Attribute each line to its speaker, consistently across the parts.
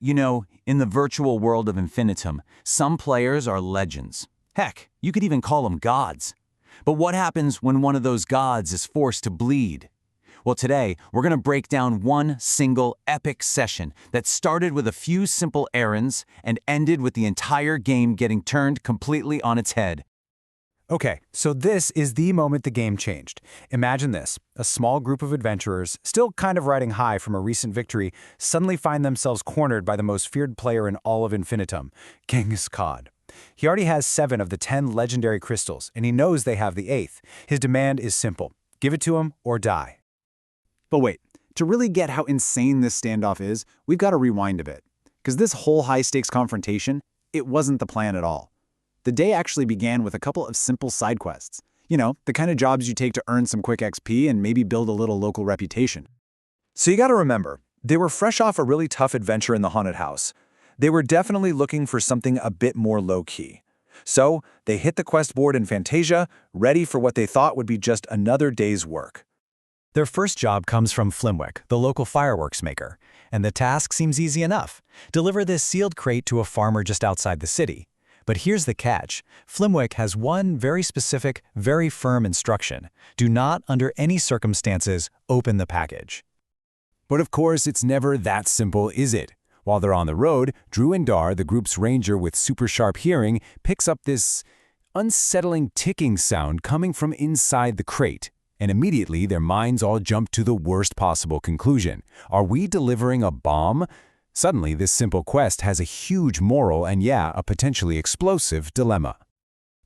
Speaker 1: You know, in the virtual world of Infinitum, some players are legends. Heck, you could even call them gods. But what happens when one of those gods is forced to bleed? Well, today, we're going to break down one single epic session that started with a few simple errands and ended with the entire game getting turned completely on its head.
Speaker 2: Okay, so this is the moment the game changed. Imagine this. A small group of adventurers, still kind of riding high from a recent victory, suddenly find themselves cornered by the most feared player in all of Infinitum, Genghis Khan. He already has 7 of the 10 legendary crystals, and he knows they have the 8th. His demand is simple. Give it to him or die.
Speaker 3: But wait, to really get how insane this standoff is, we've got to rewind a bit. Because this whole high-stakes confrontation, it wasn't the plan at all. The day actually began with a couple of simple side quests. You know, the kind of jobs you take to earn some quick XP and maybe build a little local reputation.
Speaker 4: So you gotta remember, they were fresh off a really tough adventure in the haunted house. They were definitely looking for something a bit more low-key. So they hit the quest board in Fantasia, ready for what they thought would be just another day's work.
Speaker 2: Their first job comes from Flimwick, the local fireworks maker, and the task seems easy enough. Deliver this sealed crate to a farmer just outside the city. But here's the catch. Flimwick has one very specific, very firm instruction. Do not, under any circumstances, open the package.
Speaker 5: But of course, it's never that simple, is it? While they're on the road, Drew and Dar, the group's ranger with super sharp hearing, picks up this unsettling ticking sound coming from inside the crate. And immediately, their minds all jump to the worst possible conclusion. Are we delivering a bomb? Suddenly, this simple quest has a huge moral and, yeah, a potentially explosive dilemma.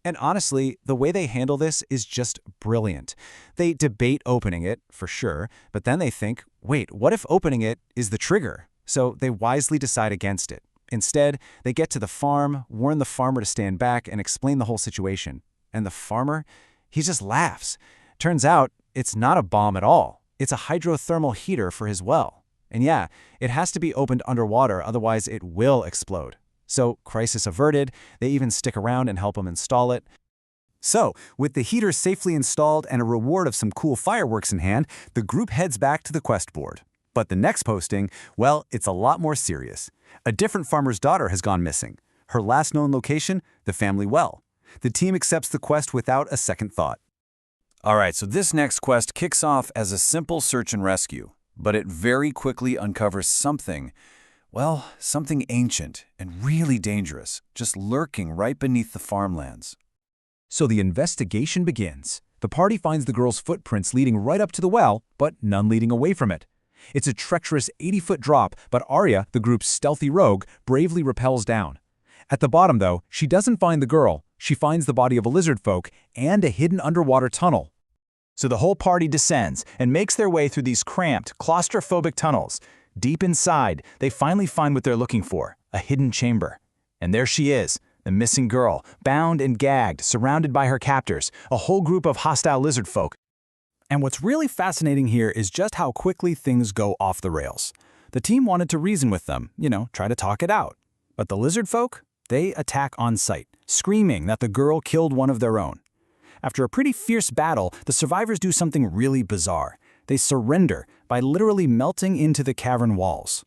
Speaker 3: And honestly, the way they handle this is just brilliant. They debate opening it, for sure, but then they think, wait, what if opening it is the trigger? So they wisely decide against it. Instead, they get to the farm, warn the farmer to stand back, and explain the whole situation. And the farmer, he just laughs. Turns out, it's not a bomb at all. It's a hydrothermal heater for his well. And yeah, it has to be opened underwater, otherwise it will explode. So, crisis averted, they even stick around and help him install it. So, with the heater safely installed and a reward of some cool fireworks in hand, the group heads back to the quest board. But the next posting, well, it's a lot more serious. A different farmer's daughter has gone missing. Her last known location, the family well. The team accepts the quest without a second thought.
Speaker 1: Alright, so this next quest kicks off as a simple search and rescue, but it very quickly uncovers something, well, something ancient and really dangerous, just lurking right beneath the farmlands.
Speaker 5: So the investigation begins. The party finds the girl's footprints leading right up to the well, but none leading away from it. It's a treacherous 80-foot drop, but Arya, the group's stealthy rogue, bravely rappels down. At the bottom, though, she doesn't find the girl. She finds the body of a lizard folk and a hidden underwater tunnel.
Speaker 6: So the whole party descends and makes their way through these cramped, claustrophobic tunnels. Deep inside, they finally find what they're looking for, a hidden chamber. And there she is, the missing girl, bound and gagged, surrounded by her captors, a whole group of hostile lizard folk.
Speaker 3: And what's really fascinating here is just how quickly things go off the rails. The team wanted to reason with them, try to talk it out. But the lizard folk, they attack on sight, screaming that the girl killed one of their own. After a pretty fierce battle, the survivors do something really bizarre. They surrender by literally melting into the cavern walls.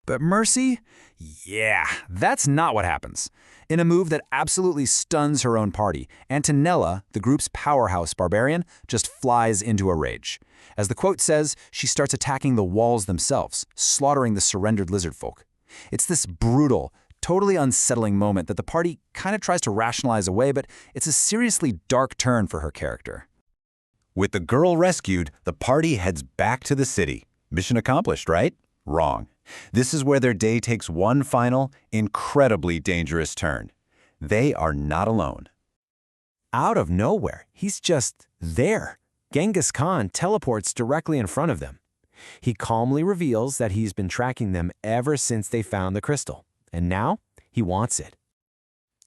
Speaker 2: But Mercy? Yeah, that's not what happens. In a move that absolutely stuns her own party, Antonella, the group's powerhouse barbarian, just flies into a rage. As the quote says, she starts attacking the walls themselves, slaughtering the surrendered lizard folk. It's this brutal, totally unsettling moment that the party kind of tries to rationalize away, but it's a seriously dark turn for her character.
Speaker 5: With the girl rescued, the party heads back to the city. Mission accomplished, right? Wrong. This is where their day takes one final, incredibly dangerous turn. They are not alone.
Speaker 7: Out of nowhere, he's just there. Genghis Khan teleports directly in front of them. He calmly reveals that he's been tracking them ever since they found the crystal. And now, he wants it.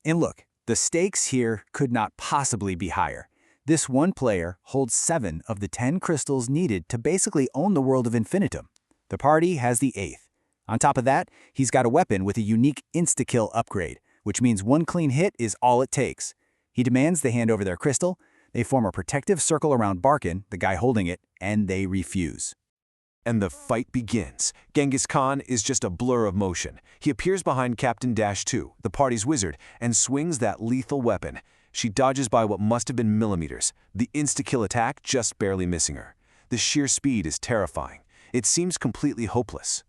Speaker 3: And look, the stakes here could not possibly be higher. This one player holds 7 of the 10 crystals needed to basically own the world of Infinitum. The party has the 8th. On top of that, he's got a weapon with a unique insta-kill upgrade, which means one clean hit is all it takes. He demands they hand over their crystal, they form a protective circle around Barkin, the guy holding it, and they refuse.
Speaker 2: And the fight begins. Genghis Khan is just a blur of motion. He appears behind Captain Dash 2, the party's wizard, and swings that lethal weapon. She dodges by what must have been millimeters, the insta-kill attack just barely missing her. The sheer speed is terrifying. It seems completely hopeless.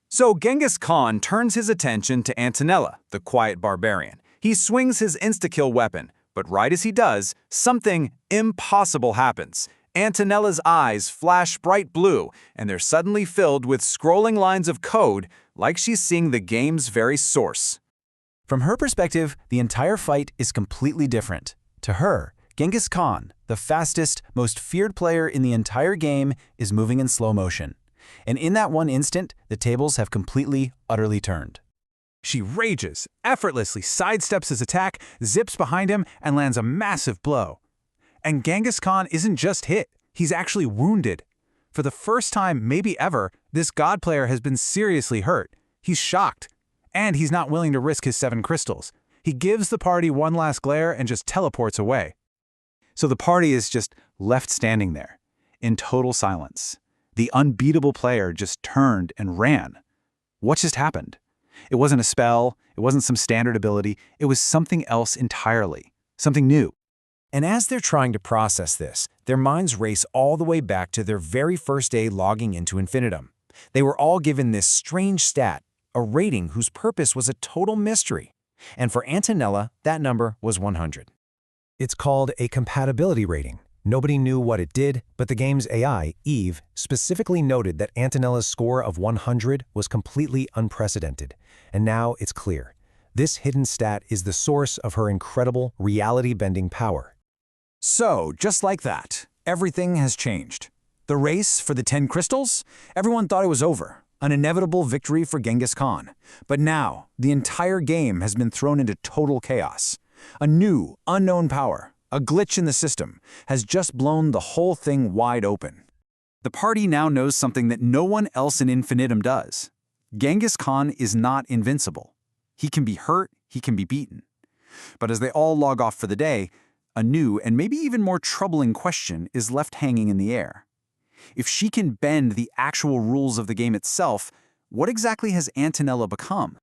Speaker 3: So Genghis Khan turns his attention to Antonella, the quiet barbarian. He swings his insta-kill weapon, but right as he does, something impossible happens. Antonella's eyes flash bright blue, and they're suddenly filled with scrolling lines of code, like she's seeing the game's very source.
Speaker 6: From her perspective, the entire fight is completely different. To her, Genghis Khan, the fastest, most feared player in the entire game, is moving in slow motion. And in that one instant, the tables have completely, utterly turned.
Speaker 3: She rages, effortlessly sidesteps his attack, zips behind him, and lands a massive blow. And Genghis Khan isn't just hit, he's actually wounded. For the first time, maybe ever, this god player has been seriously hurt. He's shocked. And he's not willing to risk his 7 crystals. He gives the party one last glare and just teleports away. So the party is just left standing there, in total silence. The unbeatable player just turned and ran. What just happened? It wasn't a spell, it wasn't some standard ability, it was something else entirely, something new.
Speaker 5: And as they're trying to process this, their minds race all the way back to their very first day logging into Infinitum. They were all given this strange stat, a rating whose purpose was a total mystery. And for Antonella, that number was 100. It's called a compatibility rating. Nobody knew what it did, but the game's AI, Eve, specifically noted that Antonella's score of 100 was completely unprecedented. And now it's clear. This hidden stat is the source of her incredible reality-bending power.
Speaker 3: So, just like that, everything has changed. The race for the 10 crystals? Everyone thought it was over, an inevitable victory for Genghis Khan. But now, the entire game has been thrown into total chaos. A new, unknown power, a glitch in the system, has just blown the whole thing wide open. The party now knows something that no one else in Infinitum does. Genghis Khan is not invincible. He can be hurt, he can be beaten. But as they all log off for the day, a new and maybe even more troubling question is left hanging in the air. If she can bend the actual rules of the game itself, what exactly has Antonella become?